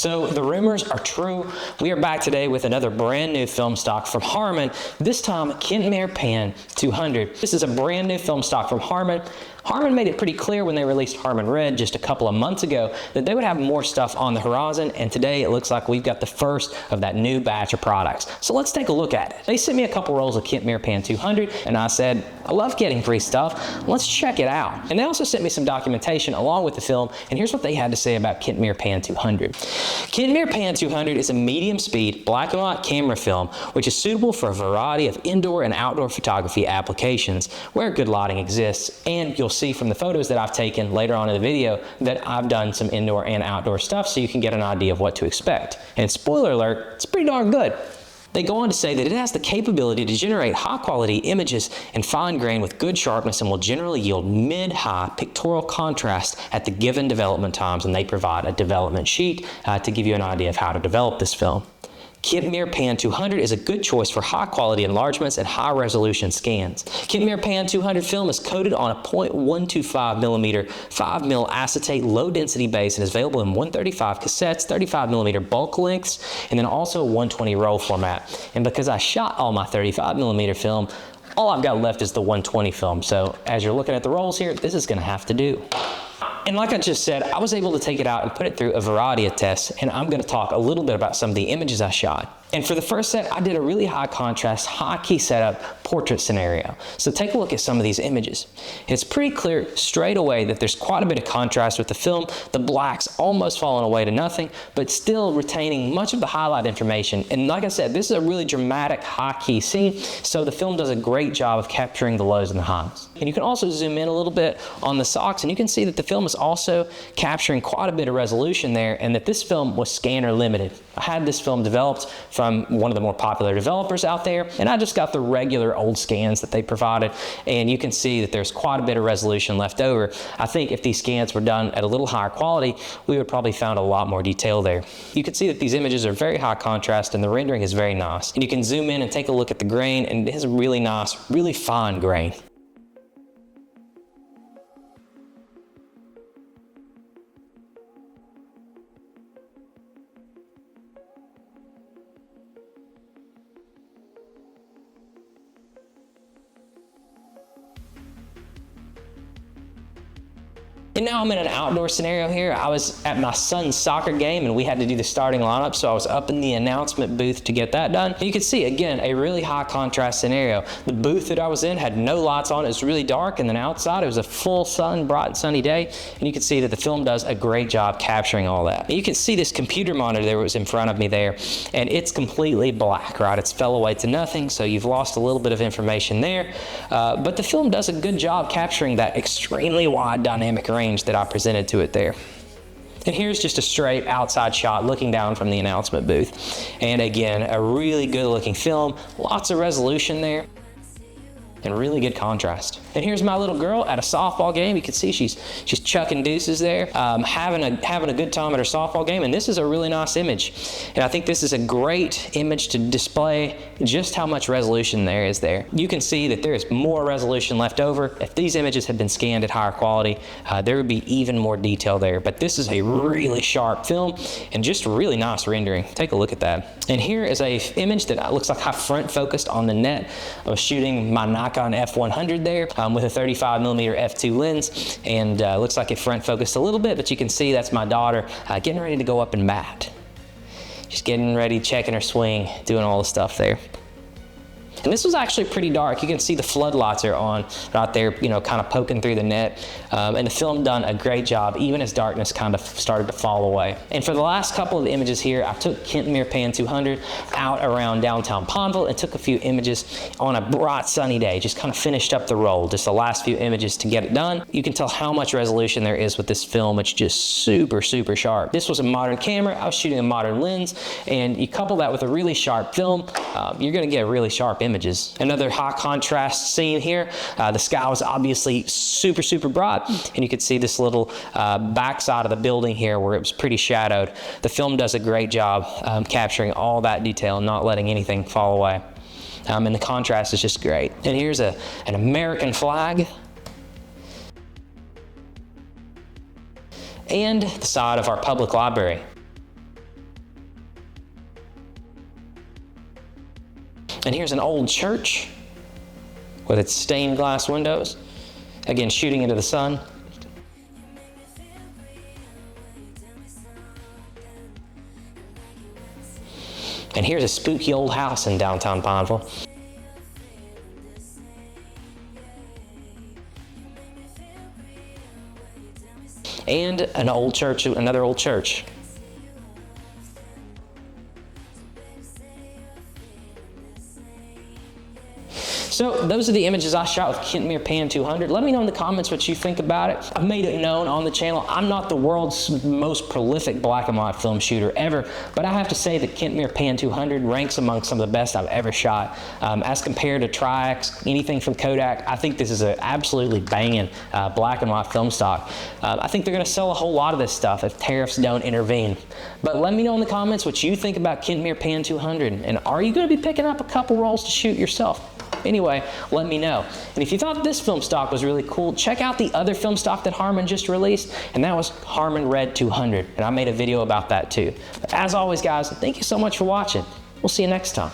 So the rumors are true. We are back today with another brand new film stock from Harman, this time Kentmere Pan 200. This is a brand new film stock from Harman. Harman made it pretty clear when they released Harman Red just a couple of months ago that they would have more stuff on the horizon, and today it looks like we've got the first of that new batch of products. So let's take a look at it. They sent me a couple rolls of Kentmere Pan 200, and I said, I love getting free stuff. Let's check it out. And they also sent me some documentation along with the film, and here's what they had to say about Kentmere Pan 200. Kentmere Pan 200 is a medium-speed black and white camera film which is suitable for a variety of indoor and outdoor photography applications where good lighting exists, and you'll see from the photos that I've taken later on in the video that I've done some indoor and outdoor stuff so you can get an idea of what to expect. And spoiler alert, it's pretty darn good. They go on to say that it has the capability to generate high-quality images and fine grain with good sharpness and will generally yield mid-high pictorial contrast at the given development times, and they provide a development sheet to give you an idea of how to develop this film. Kentmere Pan 200 is a good choice for high-quality enlargements and high-resolution scans. Kentmere Pan 200 film is coated on a 0.125mm 5mm acetate low-density base and is available in 135 cassettes, 35mm bulk lengths, and then also a 120 roll format. And because I shot all my 35mm film, all I've got left is the 120 film. So as you're looking at the rolls here, this is going to have to do. And like I just said, I was able to take it out and put it through a variety of tests, and I'm going to talk a little bit about some of the images I shot. And for the first set, I did a really high contrast, high key setup portrait scenario. So take a look at some of these images. And it's pretty clear straight away that there's quite a bit of contrast with the film. The black's almost fallen away to nothing, but still retaining much of the highlight information. And like I said, this is a really dramatic high key scene, so the film does a great job of capturing the lows and the highs. And you can also zoom in a little bit on the socks, and you can see that the film is also capturing quite a bit of resolution there, and that this film was scanner limited. I had this film developed from one of the more popular developers out there, and I just got the regular old scans that they provided, and you can see that there's quite a bit of resolution left over. I think if these scans were done at a little higher quality, we would probably found a lot more detail there. You can see that these images are very high contrast and the rendering is very nice. And you can zoom in and take a look at the grain, and it has a really nice, really fine grain. And now I'm in an outdoor scenario here. I was at my son's soccer game and we had to do the starting lineup, so I was up in the announcement booth to get that done. And you can see, again, a really high contrast scenario. The booth that I was in had no lights on, it was really dark, and then outside it was a full sun, bright and sunny day, and you can see that the film does a great job capturing all that. And you can see this computer monitor that was in front of me there, and it's completely black, right? It's fell away to nothing, so you've lost a little bit of information there, but the film does a good job capturing that extremely wide dynamic range that I presented to it there. And here's just a straight outside shot looking down from the announcement booth. And again, a really good looking film, lots of resolution there, and really good contrast. And here's my little girl at a softball game. You can see she's chucking deuces there, having a good time at her softball game, and this is a really nice image. And I think this is a great image to display just how much resolution there is there. You can see that there is more resolution left over. If these images had been scanned at higher quality, there would be even more detail there. But this is a really sharp film and just really nice rendering. Take a look at that. And here is a image that looks like I front focused on the net. I was shooting my Nikon F100 there with a 35mm f2 lens, and looks like it front focused a little bit, but you can see that's my daughter getting ready to go up and bat. She's getting ready, checking her swing, doing all the stuff there. And this was actually pretty dark. You can see the floodlights are on right there, you know, kind of poking through the net. And the film done a great job, even as darkness kind of started to fall away. And for the last couple of images here, I took Kentmere Pan 200 out around downtown Pineville and took a few images on a bright sunny day, just kind of finished up the roll, just the last few images to get it done. You can tell how much resolution there is with this film. It's just super, super sharp. This was a modern camera. I was shooting a modern lens, and you couple that with a really sharp film, you're gonna get really sharp images. Another high contrast scene here. The sky was obviously super, super bright, and you could see this little backside of the building here where it was pretty shadowed. The film does a great job capturing all that detail and not letting anything fall away. And the contrast is just great. And here's an American flag and the side of our public library. And here's an old church with its stained glass windows. Again, shooting into the sun. And here's a spooky old house in downtown Pineville. And an old church, another old church. So those are the images I shot with Kentmere Pan 200. Let me know in the comments what you think about it. I've made it known on the channel, I'm not the world's most prolific black and white film shooter ever, but I have to say that Kentmere Pan 200 ranks among some of the best I've ever shot. As compared to Tri-X, anything from Kodak, I think this is an absolutely banging black and white film stock. I think they're gonna sell a whole lot of this stuff if tariffs don't intervene. But let me know in the comments what you think about Kentmere Pan 200, and are you gonna be picking up a couple rolls to shoot yourself? Anyway, let me know. And if you thought this film stock was really cool, check out the other film stock that Harman just released, and that was Harman Red 200, and I made a video about that too. But as always, guys, thank you so much for watching. We'll see you next time.